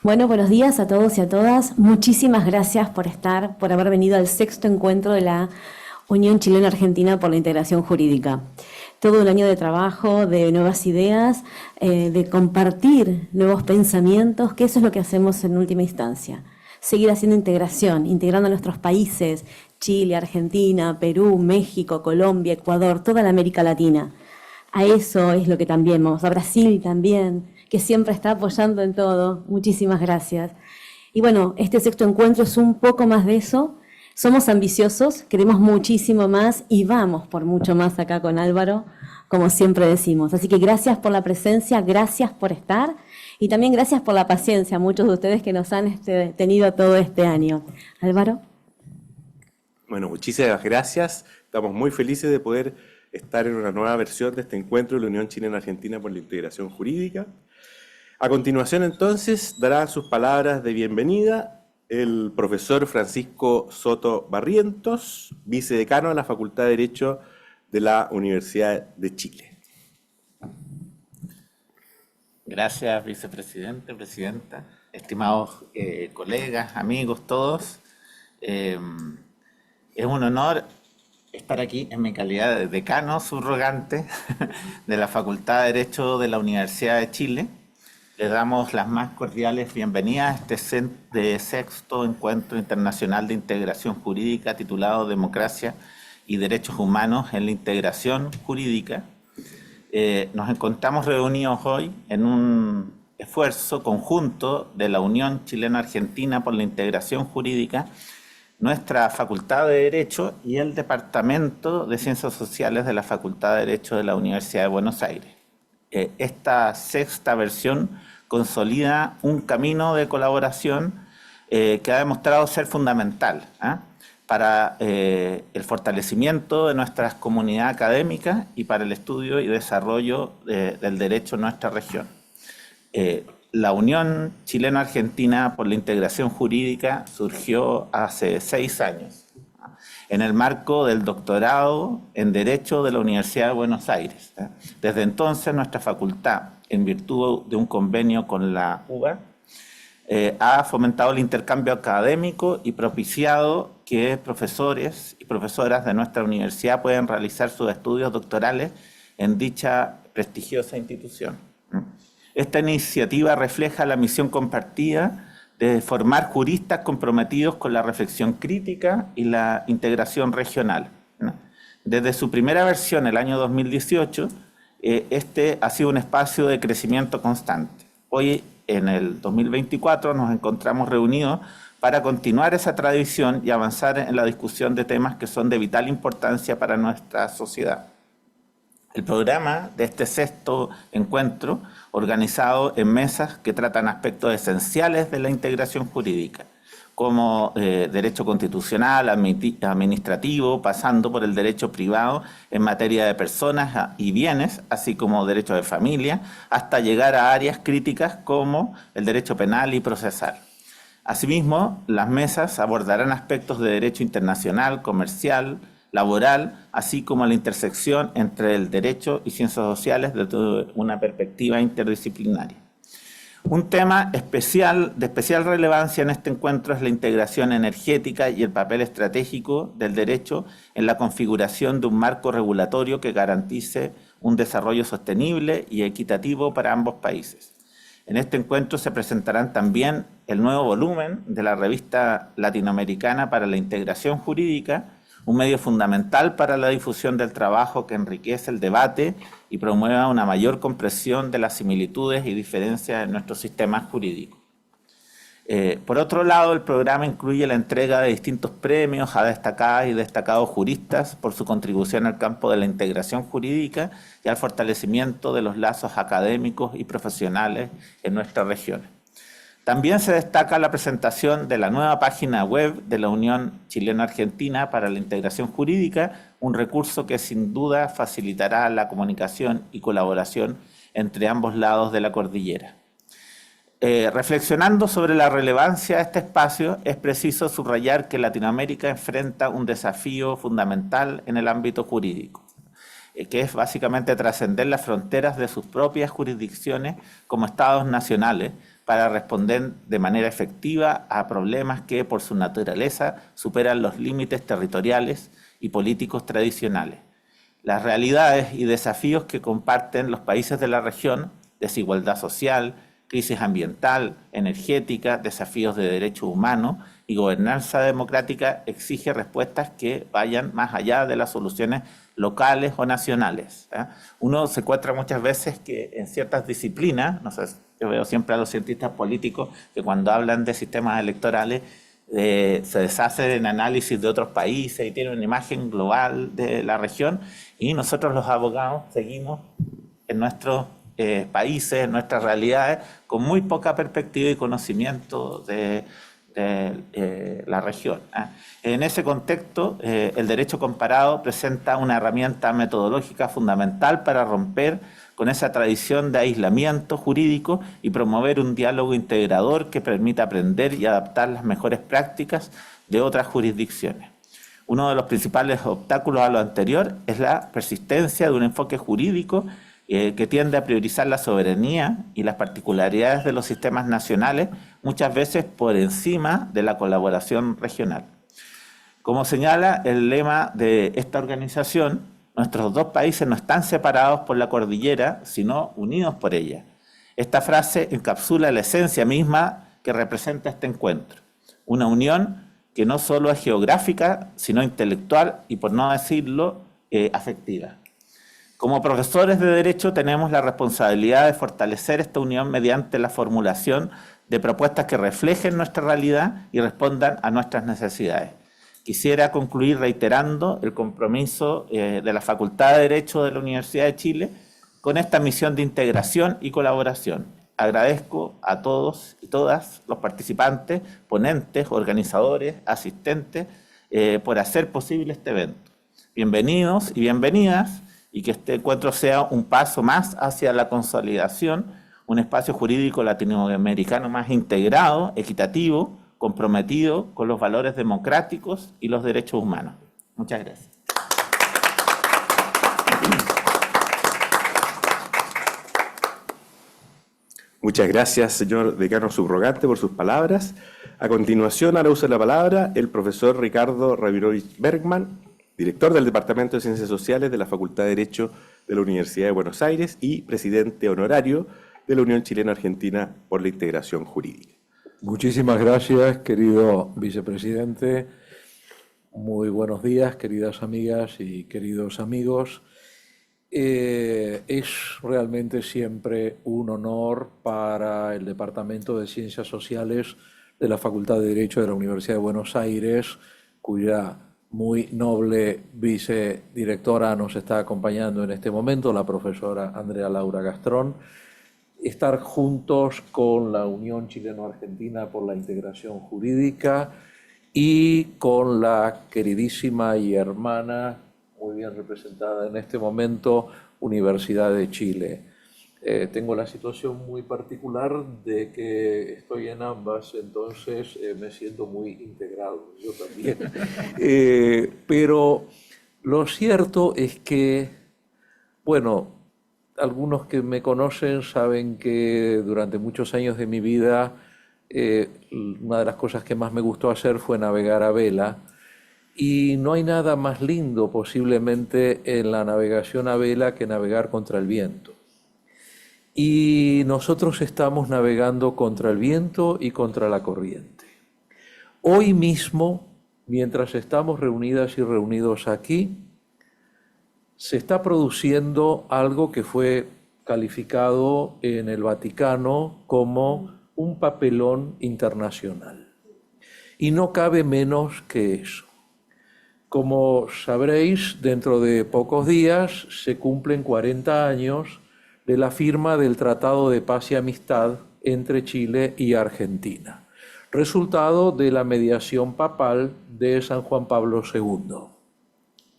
Bueno, buenos días a todos y a todas. Muchísimas gracias por estar, por haber venido al sexto encuentro de la Unión Chilena-Argentina por la Integración Jurídica. Todo un año de trabajo, de nuevas ideas, de compartir nuevos pensamientos, que eso es lo que hacemos en última instancia. Seguir haciendo integración, integrando a nuestros países, Chile, Argentina, Perú, México, Colombia, Ecuador, toda la América Latina. A eso es lo que también vamos, a Brasil también, que siempre está apoyando en todo. Muchísimas gracias. Y bueno, este sexto encuentro es un poco más de eso. Somos ambiciosos, queremos muchísimo más y vamos por mucho más acá con Álvaro, como siempre decimos. Así que gracias por la presencia, gracias por estar y también gracias por la paciencia, muchos de ustedes que nos han tenido todo este año. Álvaro. Bueno, muchísimas gracias. Estamos muy felices de poder estar en una nueva versión de este encuentro de la Unión Chilena-Argentina por la Integración Jurídica. A continuación, entonces, dará sus palabras de bienvenida el profesor Francisco Soto Barrientos, vicedecano de la Facultad de Derecho de la Universidad de Chile. Gracias, vicepresidente, presidenta, estimados colegas, amigos, todos. Es un honor estar aquí en mi calidad de decano subrogante de la Facultad de Derecho de la Universidad de Chile. Les damos las más cordiales bienvenidas a este sexto Encuentro Internacional de Integración Jurídica titulado Democracia y Derechos Humanos en la Integración Jurídica. Nos encontramos reunidos hoy en un esfuerzo conjunto de la Unión Chilena-Argentina por la Integración Jurídica, nuestra Facultad de Derecho y el Departamento de Ciencias Sociales de la Facultad de Derecho de la Universidad de Buenos Aires. Esta sexta versión consolida un camino de colaboración que ha demostrado ser fundamental para el fortalecimiento de nuestra comunidad académica y para el estudio y desarrollo del derecho en nuestra región. La Unión Chileno-Argentina por la Integración Jurídica surgió hace 6 años en el marco del doctorado en Derecho de la Universidad de Buenos Aires. Desde entonces, nuestra facultad, en virtud de un convenio con la UBA, ha fomentado el intercambio académico y propiciado que profesores y profesoras de nuestra universidad puedan realizar sus estudios doctorales en dicha prestigiosa institución. Esta iniciativa refleja la misión compartida de formar juristas comprometidos con la reflexión crítica y la integración regional. Desde su primera versión, el año 2018, este ha sido un espacio de crecimiento constante. Hoy, en el 2024, nos encontramos reunidos para continuar esa tradición y avanzar en la discusión de temas que son de vital importancia para nuestra sociedad. El programa de este sexto encuentro, organizado en mesas que tratan aspectos esenciales de la integración jurídica, como derecho constitucional, administrativo, pasando por el derecho privado en materia de personas y bienes, así como derecho de familia, hasta llegar a áreas críticas como el derecho penal y procesal. Asimismo, las mesas abordarán aspectos de derecho internacional, comercial, laboral, así como la intersección entre el derecho y ciencias sociales desde una perspectiva interdisciplinaria. Un tema de especial relevancia en este encuentro es la integración energética y el papel estratégico del derecho en la configuración de un marco regulatorio que garantice un desarrollo sostenible y equitativo para ambos países. En este encuentro se presentarán también el nuevo volumen de la revista latinoamericana para la integración jurídica, un medio fundamental para la difusión del trabajo que enriquece el debate y promueva una mayor comprensión de las similitudes y diferencias en nuestros sistemas jurídicos. Por otro lado, el programa incluye la entrega de distintos premios a destacadas y destacados juristas por su contribución al campo de la integración jurídica y al fortalecimiento de los lazos académicos y profesionales en nuestra región. También se destaca la presentación de la nueva página web de la Unión Chileno-Argentina para la Integración Jurídica, un recurso que sin duda facilitará la comunicación y colaboración entre ambos lados de la cordillera. Reflexionando sobre la relevancia de este espacio, es preciso subrayar que Latinoamérica enfrenta un desafío fundamental en el ámbito jurídico, que es básicamente trascender las fronteras de sus propias jurisdicciones como estados nacionales, para responder de manera efectiva a problemas que por su naturaleza superan los límites territoriales y políticos tradicionales. Las realidades y desafíos que comparten los países de la región, desigualdad social, crisis ambiental, energética, desafíos de derechos humanos y gobernanza democrática, exige respuestas que vayan más allá de las soluciones locales o nacionales. Uno se encuentra muchas veces que en ciertas disciplinas, no sé, yo veo siempre a los cientistas políticos que cuando hablan de sistemas electorales se deshacen en análisis de otros países y tienen una imagen global de la región, y nosotros los abogados seguimos en nuestros países, en nuestras realidades, con muy poca perspectiva y conocimiento de la región. En ese contexto, el derecho comparado presenta una herramienta metodológica fundamental para romper con esa tradición de aislamiento jurídico y promover un diálogo integrador que permita aprender y adaptar las mejores prácticas de otras jurisdicciones. Uno de los principales obstáculos a lo anterior es la persistencia de un enfoque jurídico que tiende a priorizar la soberanía y las particularidades de los sistemas nacionales, muchas veces por encima de la colaboración regional. Como señala el lema de esta organización, nuestros dos países no están separados por la cordillera, sino unidos por ella. Esta frase encapsula la esencia misma que representa este encuentro. Una unión que no solo es geográfica, sino intelectual y, por no decirlo, afectiva. Como profesores de Derecho tenemos la responsabilidad de fortalecer esta unión mediante la formulación de propuestas que reflejen nuestra realidad y respondan a nuestras necesidades. Quisiera concluir reiterando el compromiso de la Facultad de Derecho de la Universidad de Chile con esta misión de integración y colaboración. Agradezco a todos y todas los participantes, ponentes, organizadores, asistentes, por hacer posible este evento. Bienvenidos y bienvenidas, y que este encuentro sea un paso más hacia la consolidación, un espacio jurídico latinoamericano más integrado, equitativo, comprometido con los valores democráticos y los derechos humanos. Muchas gracias. Muchas gracias, señor decano subrogante, por sus palabras. A continuación, ahora usa la palabra el profesor Ricardo Rabinovich Bergman, director del Departamento de Ciencias Sociales de la Facultad de Derecho de la Universidad de Buenos Aires y presidente honorario de la Unión Chileno-Argentina por la Integración Jurídica. Muchísimas gracias, querido vicepresidente. Muy buenos días, queridas amigas y queridos amigos. Es realmente siempre un honor para el Departamento de Ciencias Sociales de la Facultad de Derecho de la Universidad de Buenos Aires, cuya muy noble vicedirectora nos está acompañando en este momento, la profesora Andrea Laura Gastrón, estar juntos con la Unión Chileno-Argentina por la Integración Jurídica y con la queridísima y hermana, muy bien representada en este momento, Universidad de Chile. Tengo la situación muy particular de que estoy en ambas, entonces me siento muy integrado, yo también. Pero lo cierto es que, bueno, algunos que me conocen saben que durante muchos años de mi vida una de las cosas que más me gustó hacer fue navegar a vela, y no hay nada más lindo posiblemente en la navegación a vela que navegar contra el viento. Y nosotros estamos navegando contra el viento y contra la corriente. Hoy mismo, mientras estamos reunidas y reunidos aquí, se está produciendo algo que fue calificado en el Vaticano como un papelón internacional. Y no cabe menos que eso. Como sabréis, dentro de pocos días se cumplen 40 años de la firma del Tratado de Paz y Amistad entre Chile y Argentina, resultado de la mediación papal de San Juan Pablo II.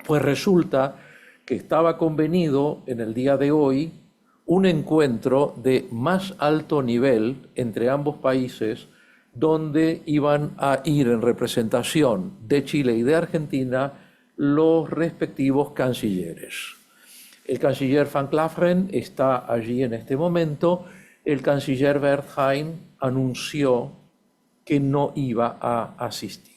Pues resulta que estaba convenido en el día de hoy un encuentro de más alto nivel entre ambos países, donde iban a ir en representación de Chile y de Argentina los respectivos cancilleres. El canciller Van Clafferen está allí en este momento, el canciller Wertheim anunció que no iba a asistir.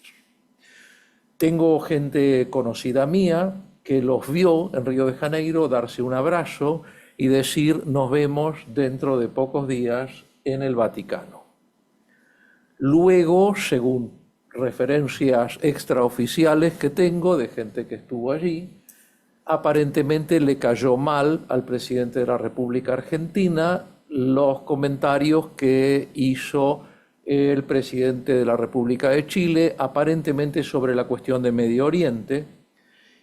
Tengo gente conocida mía que los vio en Río de Janeiro darse un abrazo y decir nos vemos dentro de pocos días en el Vaticano. Luego, según referencias extraoficiales que tengo de gente que estuvo allí, aparentemente le cayó mal al presidente de la República Argentina los comentarios que hizo el presidente de la República de Chile, aparentemente sobre la cuestión de Medio Oriente,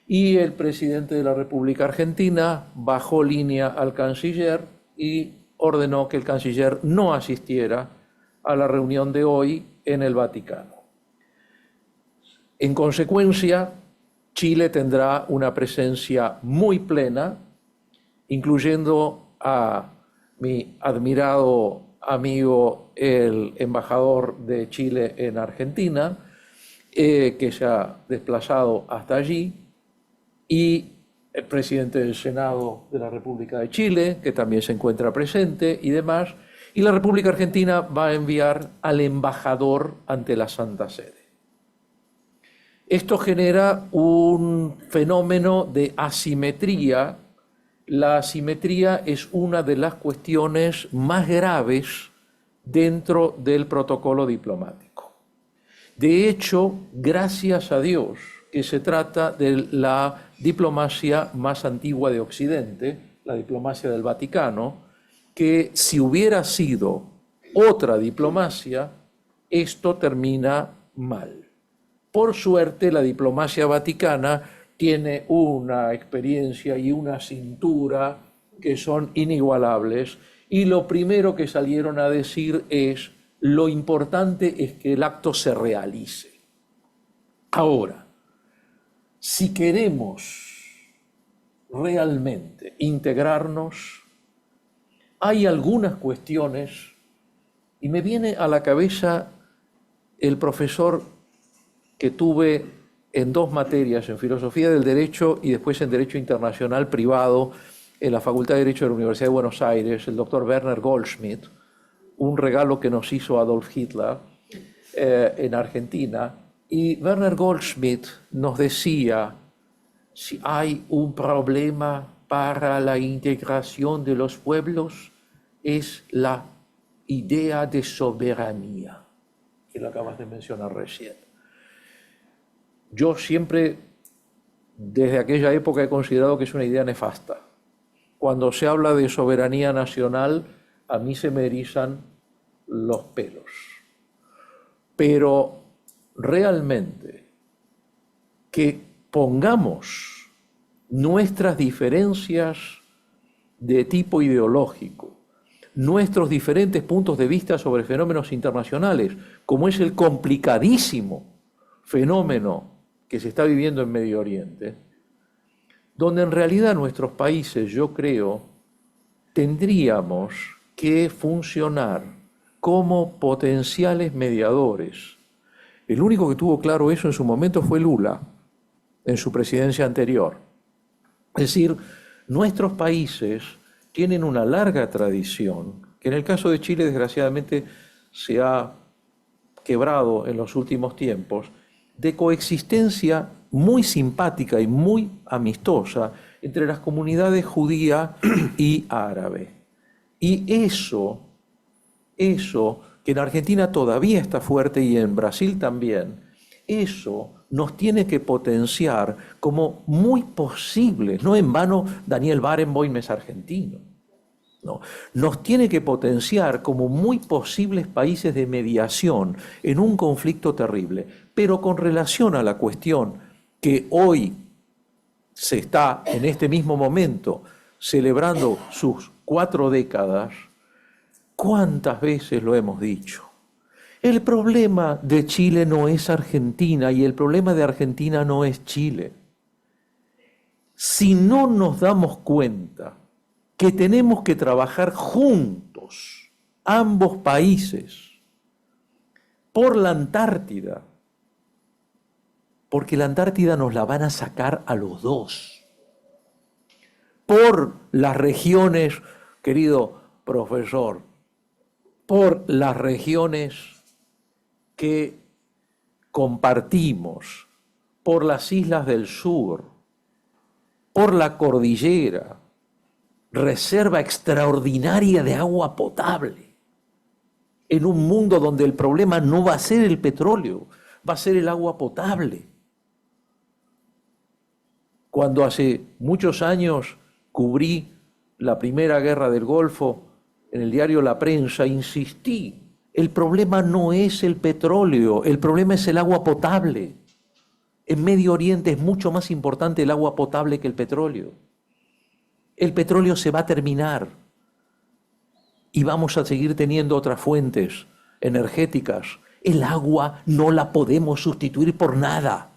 y el presidente de la República Argentina bajó línea al canciller y ordenó que el canciller no asistiera a la reunión de hoy en el Vaticano. En consecuencia, Chile tendrá una presencia muy plena, incluyendo a mi admirado amigo, el embajador de Chile en Argentina, que se ha desplazado hasta allí, y el presidente del Senado de la República de Chile, que también se encuentra presente, y demás. Y la República Argentina va a enviar al embajador ante la Santa Sede. Esto genera un fenómeno de asimetría. La asimetría es una de las cuestiones más graves dentro del protocolo diplomático. De hecho, gracias a Dios que se trata de la diplomacia más antigua de Occidente, la diplomacia del Vaticano, que si hubiera sido otra diplomacia, esto termina mal. Por suerte, la diplomacia vaticana tiene una experiencia y una cintura que son inigualables, y lo primero que salieron a decir es: lo importante es que el acto se realice. Ahora, si queremos realmente integrarnos, hay algunas cuestiones, y me viene a la cabeza el profesor que tuve en 2 materias, en Filosofía del Derecho y después en Derecho Internacional Privado, en la Facultad de Derecho de la Universidad de Buenos Aires, el doctor Werner Goldschmidt, un regalo que nos hizo Adolf Hitler en Argentina. Y Werner Goldschmidt nos decía: si hay un problema para la integración de los pueblos, es la idea de soberanía, que lo acabas de mencionar recién. Yo siempre, desde aquella época, he considerado que es una idea nefasta. Cuando se habla de soberanía nacional, a mí se me erizan los pelos. Pero realmente que pongamos nuestras diferencias de tipo ideológico, nuestros diferentes puntos de vista sobre fenómenos internacionales, como es el complicadísimo fenómeno que se está viviendo en Medio Oriente, donde en realidad nuestros países, yo creo, tendríamos que funcionar como potenciales mediadores. El único que tuvo claro eso en su momento fue Lula, en su presidencia anterior. Es decir, nuestros países tienen una larga tradición, que en el caso de Chile, desgraciadamente, se ha quebrado en los últimos tiempos, de coexistencia muy simpática y muy amistosa entre las comunidades judía y árabe. Y eso que en Argentina todavía está fuerte y en Brasil también, eso nos tiene que potenciar como muy posibles. No en vano Daniel Barenboim es argentino. No, nos tiene que potenciar como muy posibles países de mediación en un conflicto terrible. Pero con relación a la cuestión que hoy se está en este mismo momento celebrando sus 4 décadas, ¿cuántas veces lo hemos dicho? El problema de Chile no es Argentina y el problema de Argentina no es Chile. Si no nos damos cuenta que tenemos que trabajar juntos, ambos países, por la Antártida, porque la Antártida nos la van a sacar a los dos, por las regiones, querido profesor, por las regiones que compartimos, por las islas del sur, por la cordillera, reserva extraordinaria de agua potable, en un mundo donde el problema no va a ser el petróleo, va a ser el agua potable. Cuando hace muchos años cubrí la primera guerra del Golfo, en el diario La Prensa insistí, el problema no es el petróleo, el problema es el agua potable. En Medio Oriente es mucho más importante el agua potable que el petróleo. El petróleo se va a terminar y vamos a seguir teniendo otras fuentes energéticas. El agua no la podemos sustituir por nada.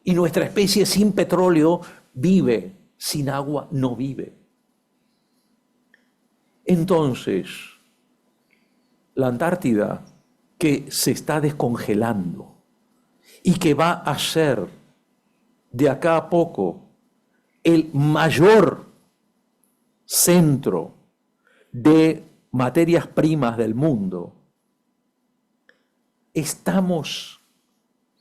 Y nuestra especie sin petróleo vive, sin agua no vive. Entonces, la Antártida, que se está descongelando y que va a ser de acá a poco el mayor centro de materias primas del mundo, estamos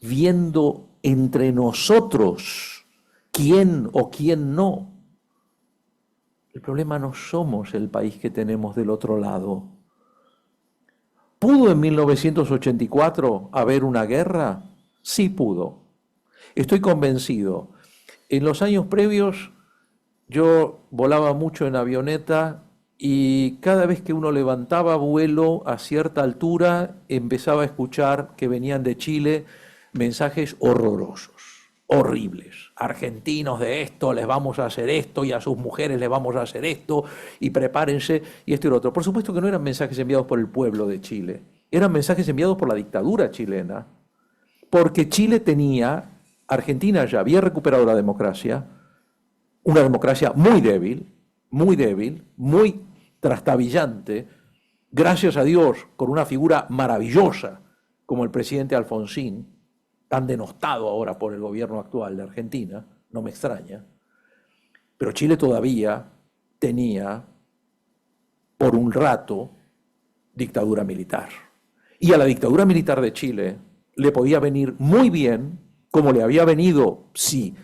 viendo entre nosotros quién o quién no. El problema no somos el país que tenemos del otro lado. ¿Pudo en 1984 haber una guerra? Sí pudo. Estoy convencido. En los años previos yo volaba mucho en avioneta y cada vez que uno levantaba vuelo a cierta altura empezaba a escuchar que venían de Chile mensajes horrorosos, horribles. Argentinos de esto, les vamos a hacer esto y a sus mujeres les vamos a hacer esto y prepárense y esto y lo otro. Por supuesto que no eran mensajes enviados por el pueblo de Chile, eran mensajes enviados por la dictadura chilena, porque Chile tenía, Argentina ya había recuperado la democracia, una democracia muy débil, muy trastabillante, gracias a Dios, con una figura maravillosa como el presidente Alfonsín, tan denostado ahora por el gobierno actual de Argentina, no me extraña, pero Chile todavía tenía, por un rato, dictadura militar. Y a la dictadura militar de Chile le podía venir muy bien, como le había venido, si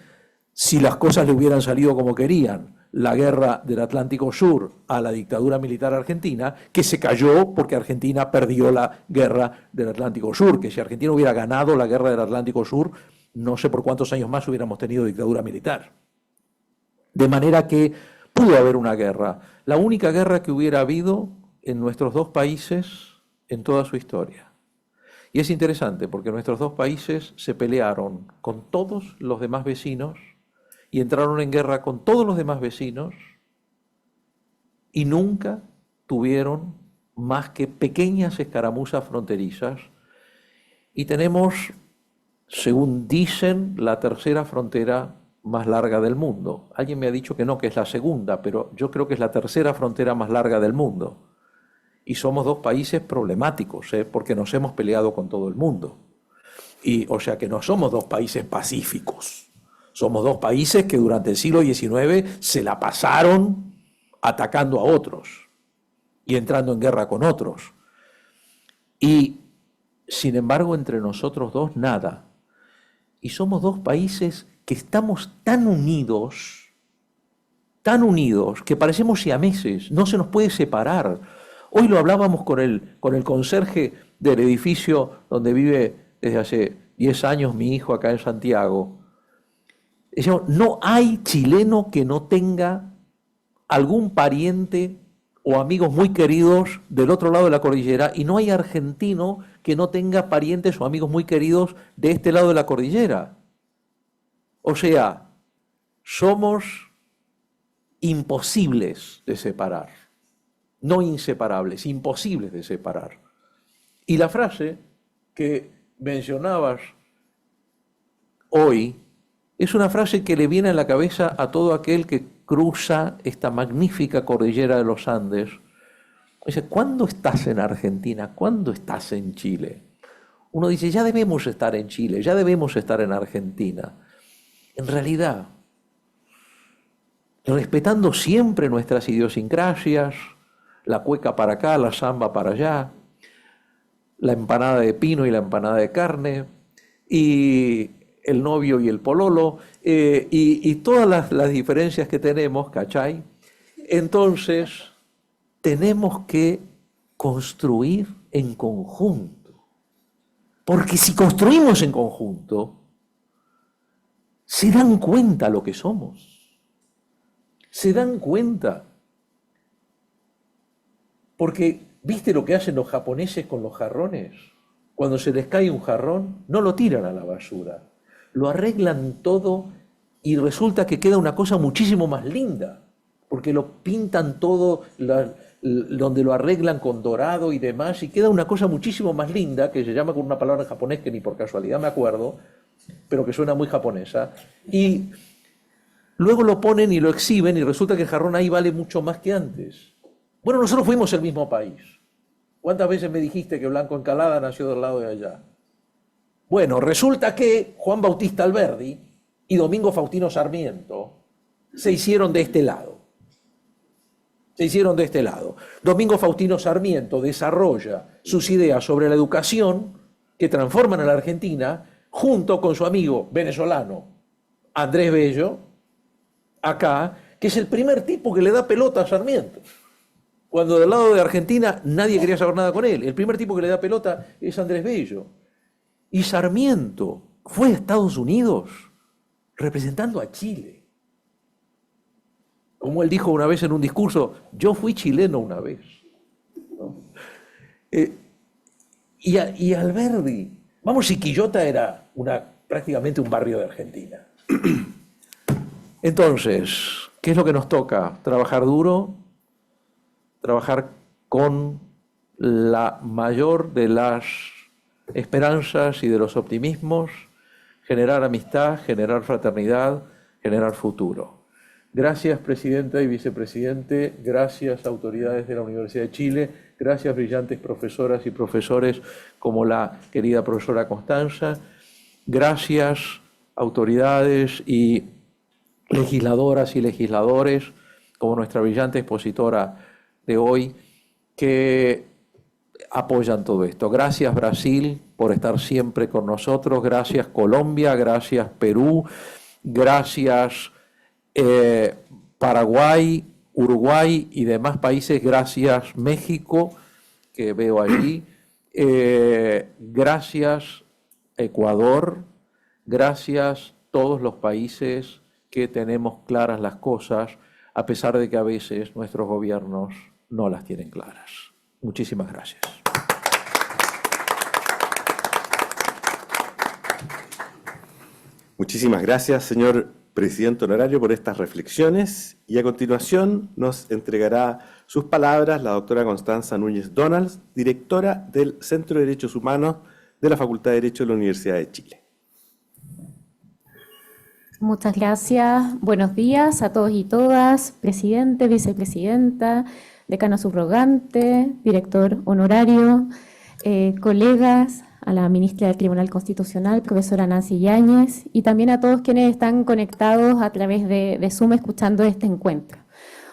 las cosas le hubieran salido como querían, la guerra del Atlántico Sur a la dictadura militar argentina, que se cayó porque Argentina perdió la guerra del Atlántico Sur, que si Argentina hubiera ganado la guerra del Atlántico Sur, no sé por cuántos años más hubiéramos tenido dictadura militar. De manera que pudo haber una guerra, la única guerra que hubiera habido en nuestros dos países en toda su historia. Y es interesante porque nuestros dos países se pelearon con todos los demás vecinos y entraron en guerra con todos los demás vecinos y nunca tuvieron más que pequeñas escaramuzas fronterizas. Y tenemos, según dicen, la tercera frontera más larga del mundo. Alguien me ha dicho que no, que es la segunda, pero yo creo que es la tercera frontera más larga del mundo. Y somos dos países problemáticos, porque nos hemos peleado con todo el mundo. Y, o sea que no somos dos países pacíficos. Somos dos países que durante el siglo XIX se la pasaron atacando a otros y entrando en guerra con otros. Y, sin embargo, entre nosotros dos, nada. Y somos dos países que estamos tan unidos, que parecemos siameses, no se nos puede separar. Hoy lo hablábamos con el conserje del edificio donde vive desde hace 10 años mi hijo acá en Santiago. Decíamos, no hay chileno que no tenga algún pariente o amigos muy queridos del otro lado de la cordillera, y no hay argentino que no tenga parientes o amigos muy queridos de este lado de la cordillera. O sea, somos imposibles de separar, no inseparables, imposibles de separar. Y la frase que mencionabas hoy es una frase que le viene a la cabeza a todo aquel que cruza esta magnífica cordillera de los Andes. Dice, ¿cuándo estás en Argentina? ¿Cuándo estás en Chile? Uno dice, ya debemos estar en Chile, ya debemos estar en Argentina. En realidad, respetando siempre nuestras idiosincrasias, la cueca para acá, la samba para allá, la empanada de pino y la empanada de carne, y el novio y el pololo, y todas las diferencias que tenemos, ¿cachai? Entonces, tenemos que construir en conjunto. Porque si construimos en conjunto, se dan cuenta lo que somos. Se dan cuenta. Porque, ¿viste lo que hacen los japoneses con los jarrones? Cuando se les cae un jarrón, no lo tiran a la basura. Lo arreglan todo y resulta que queda una cosa muchísimo más linda. Porque lo pintan todo, donde lo arreglan con dorado y demás, y queda una cosa muchísimo más linda, que se llama con una palabra en japonés que ni por casualidad me acuerdo, pero que suena muy japonesa, y luego lo ponen y lo exhiben y resulta que el jarrón ahí vale mucho más que antes. Bueno, nosotros fuimos el mismo país. ¿Cuántas veces me dijiste que Blanco Encalada nació del lado de allá? Bueno, resulta que Juan Bautista Alberdi y Domingo Faustino Sarmiento se hicieron de este lado. Se hicieron de este lado. Domingo Faustino Sarmiento desarrolla sus ideas sobre la educación que transforman a la Argentina junto con su amigo venezolano Andrés Bello, acá, que es el primer tipo que le da pelota a Sarmiento. Cuando del lado de Argentina nadie quería saber nada con él. El primer tipo que le da pelota es Andrés Bello. Y Sarmiento fue a Estados Unidos representando a Chile. Como él dijo una vez en un discurso, yo fui chileno una vez. ¿No? Y Alberdi, vamos, si Quillota era prácticamente un barrio de Argentina. Entonces, ¿qué es lo que nos toca? Trabajar duro, trabajar con la mayor de las esperanzas y de los optimismos, generar amistad, generar fraternidad, generar futuro. Gracias, presidenta y vicepresidente, gracias, autoridades de la Universidad de Chile, gracias, brillantes profesoras y profesores como la querida profesora Constanza, gracias, autoridades y legisladoras y legisladores como nuestra brillante expositora de hoy, que apoyan todo esto. Gracias, Brasil, por estar siempre con nosotros, gracias, Colombia, gracias, Perú, gracias, Paraguay, Uruguay y demás países, gracias México, que veo allí, gracias Ecuador, gracias todos los países que tenemos claras las cosas, a pesar de que a veces nuestros gobiernos no las tienen claras. Muchísimas gracias. Muchísimas gracias, señor presidente honorario, por estas reflexiones, y a continuación nos entregará sus palabras la doctora Constanza Núñez Donalds, directora del Centro de Derechos Humanos de la Facultad de Derecho de la Universidad de Chile. Muchas gracias. Buenos días a todos y todas, presidente, vicepresidenta, decano subrogante, director honorario, colegas, a la ministra del Tribunal Constitucional, profesora Nancy Yáñez, y también a todos quienes están conectados a través de Zoom escuchando este encuentro.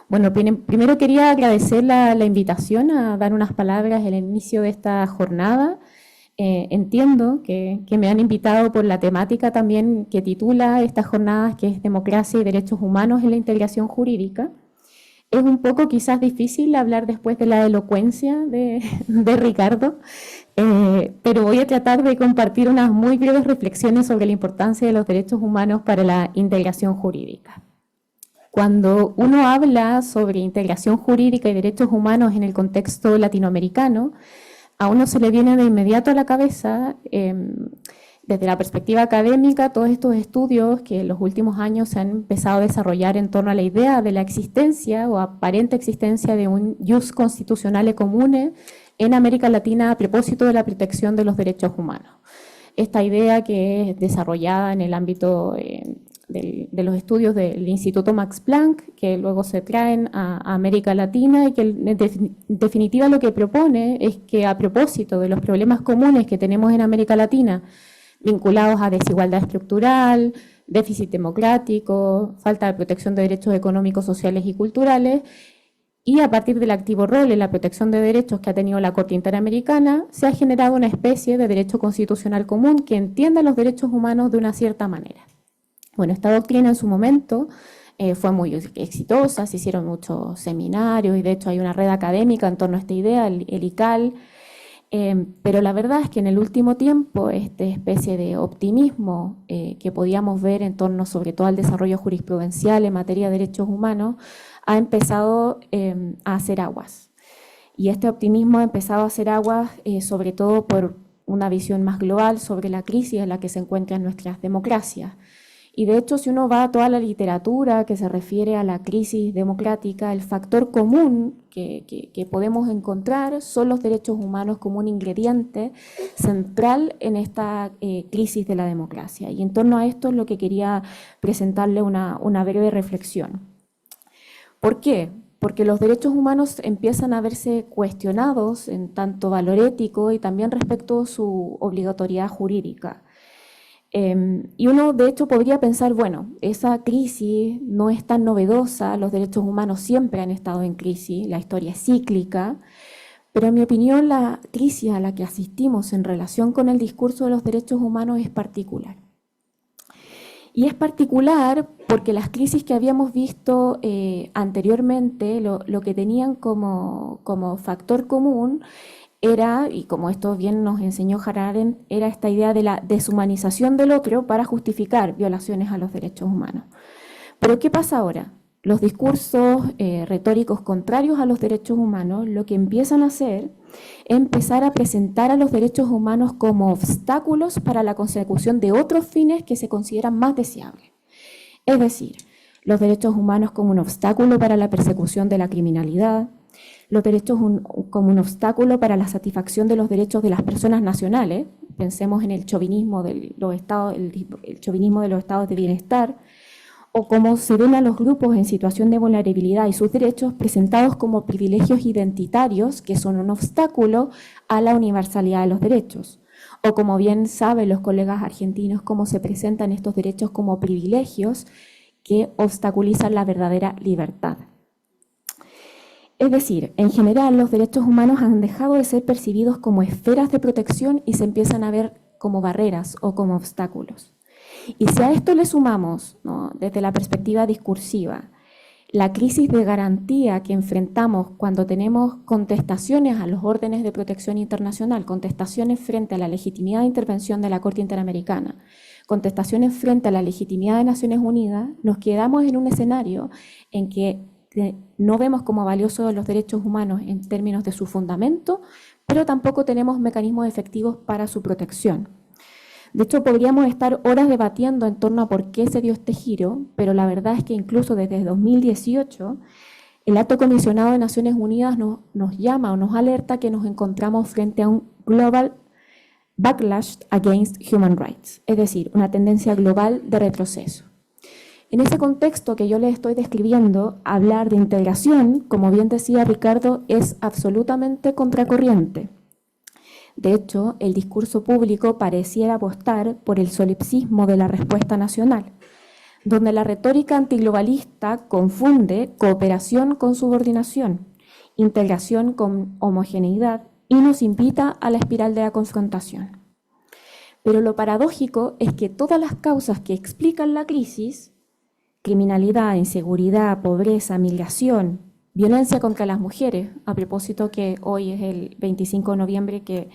Bueno, primero quería agradecer la invitación a dar unas palabras en el inicio de esta jornada. Entiendo que me han invitado por la temática también que titula estas jornadas, que es Democracia y Derechos Humanos en la Integración Jurídica. Es un poco quizás difícil hablar después de la elocuencia de Ricardo, pero voy a tratar de compartir unas muy breves reflexiones sobre la importancia de los derechos humanos para la integración jurídica. Cuando uno habla sobre integración jurídica y derechos humanos en el contexto latinoamericano, a uno se le viene de inmediato a la cabeza, desde la perspectiva académica, todos estos estudios que en los últimos años se han empezado a desarrollar en torno a la idea de la existencia o aparente existencia de un jus constitutionale comune en América Latina a propósito de la protección de los derechos humanos. Esta idea que es desarrollada en el ámbito de los estudios del Instituto Max Planck, que luego se traen a América Latina y que en definitiva lo que propone es que a propósito de los problemas comunes que tenemos en América Latina, vinculados a desigualdad estructural, déficit democrático, falta de protección de derechos económicos, sociales y culturales, Y a partir del activo rol en la protección de derechos que ha tenido la Corte Interamericana, se ha generado una especie de derecho constitucional común que entienda los derechos humanos de una cierta manera. Bueno, esta doctrina en su momento fue muy exitosa, se hicieron muchos seminarios y de hecho hay una red académica en torno a esta idea, el ICAL, pero la verdad es que en el último tiempo esta especie de optimismo que podíamos ver en torno sobre todo al desarrollo jurisprudencial en materia de derechos humanos ha empezado a hacer aguas. Y este optimismo ha empezado a hacer aguas sobre todo por una visión más global sobre la crisis en la que se encuentran nuestras democracias. Y de hecho, si uno va a toda la literatura que se refiere a la crisis democrática, el factor común que podemos encontrar son los derechos humanos como un ingrediente central en esta crisis de la democracia. Y en torno a esto es lo que quería presentarle una breve reflexión. ¿Por qué? Porque los derechos humanos empiezan a verse cuestionados en tanto valor ético y también respecto a su obligatoriedad jurídica. Y uno, de hecho, podría pensar, bueno, esa crisis no es tan novedosa, los derechos humanos siempre han estado en crisis, la historia es cíclica, pero en mi opinión la crisis a la que asistimos en relación con el discurso de los derechos humanos es particular. Y es particular porque las crisis que habíamos visto anteriormente, lo que tenían como factor común era, y como esto bien nos enseñó Hannah Arendt, era esta idea de la deshumanización del otro para justificar violaciones a los derechos humanos. Pero ¿qué pasa ahora? Los discursos retóricos contrarios a los derechos humanos lo que empiezan a hacer es empezar a presentar a los derechos humanos como obstáculos para la consecución de otros fines que se consideran más deseables. Es decir, los derechos humanos como un obstáculo para la persecución de la criminalidad, los derechos como un obstáculo para la satisfacción de los derechos de las personas nacionales, pensemos en el chauvinismo de los estados, el chauvinismo de los estados de bienestar, o cómo se ven a los grupos en situación de vulnerabilidad y sus derechos presentados como privilegios identitarios que son un obstáculo a la universalidad de los derechos. O como bien saben los colegas argentinos, cómo se presentan estos derechos como privilegios que obstaculizan la verdadera libertad. Es decir, en general los derechos humanos han dejado de ser percibidos como esferas de protección y se empiezan a ver como barreras o como obstáculos. Y si a esto le sumamos, ¿no?, desde la perspectiva discursiva, la crisis de garantía que enfrentamos cuando tenemos contestaciones a los órdenes de protección internacional, contestaciones frente a la legitimidad de intervención de la Corte Interamericana, contestaciones frente a la legitimidad de Naciones Unidas, nos quedamos en un escenario en que no vemos como valiosos los derechos humanos en términos de su fundamento, pero tampoco tenemos mecanismos efectivos para su protección. De hecho, podríamos estar horas debatiendo en torno a por qué se dio este giro, pero la verdad es que incluso desde 2018, el Alto Comisionado de Naciones Unidas nos llama o nos alerta que nos encontramos frente a un global backlash against human rights, es decir, una tendencia global de retroceso. En ese contexto que yo les estoy describiendo, hablar de integración, como bien decía Ricardo, es absolutamente contracorriente. De hecho, el discurso público pareciera apostar por el solipsismo de la respuesta nacional, donde la retórica antiglobalista confunde cooperación con subordinación, integración con homogeneidad y nos invita a la espiral de la confrontación. Pero lo paradójico es que todas las causas que explican la crisis, criminalidad, inseguridad, pobreza, migración, violencia contra las mujeres, a propósito que hoy es el 25 de noviembre que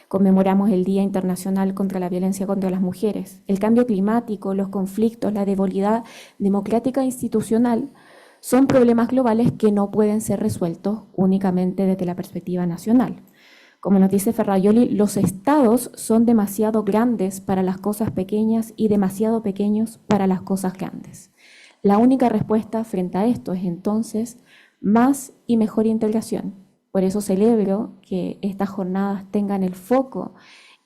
conmemoramos el Día Internacional contra la Violencia contra las Mujeres, el cambio climático, los conflictos, la debilidad democrática e institucional, son problemas globales que no pueden ser resueltos únicamente desde la perspectiva nacional. Como nos dice Ferrajoli, los estados son demasiado grandes para las cosas pequeñas y demasiado pequeños para las cosas grandes. La única respuesta frente a esto es entonces más y mejor integración. Por eso celebro que estas jornadas tengan el foco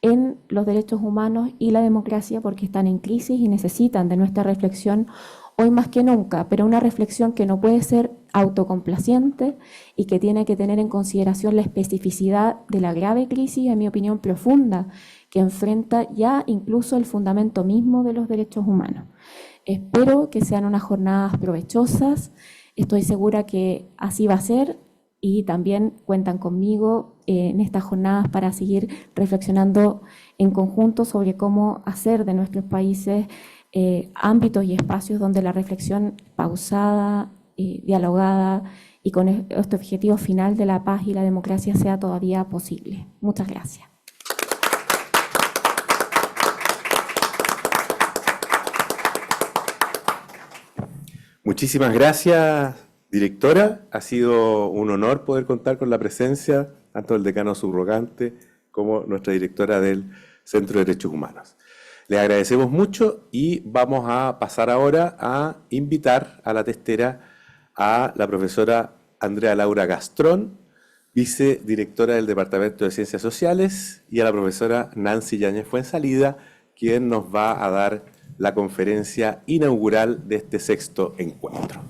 en los derechos humanos y la democracia porque están en crisis y necesitan de nuestra reflexión hoy más que nunca, pero una reflexión que no puede ser autocomplaciente y que tiene que tener en consideración la especificidad de la grave crisis, en mi opinión profunda, que enfrenta ya incluso el fundamento mismo de los derechos humanos. Espero que sean unas jornadas provechosas. Estoy segura que así va a ser y también cuentan conmigo en estas jornadas para seguir reflexionando en conjunto sobre cómo hacer de nuestros países ámbitos y espacios donde la reflexión pausada, dialogada y con este objetivo final de la paz y la democracia sea todavía posible. Muchas gracias. Muchísimas gracias, directora. Ha sido un honor poder contar con la presencia tanto del decano subrogante como nuestra directora del Centro de Derechos Humanos. Les agradecemos mucho y vamos a pasar ahora a invitar a la testera a la profesora Andrea Laura Gastrón, vicedirectora del Departamento de Ciencias Sociales, y a la profesora Nancy Yáñez Fuensalida, quien nos va a dar la conferencia inaugural de este 6º encuentro.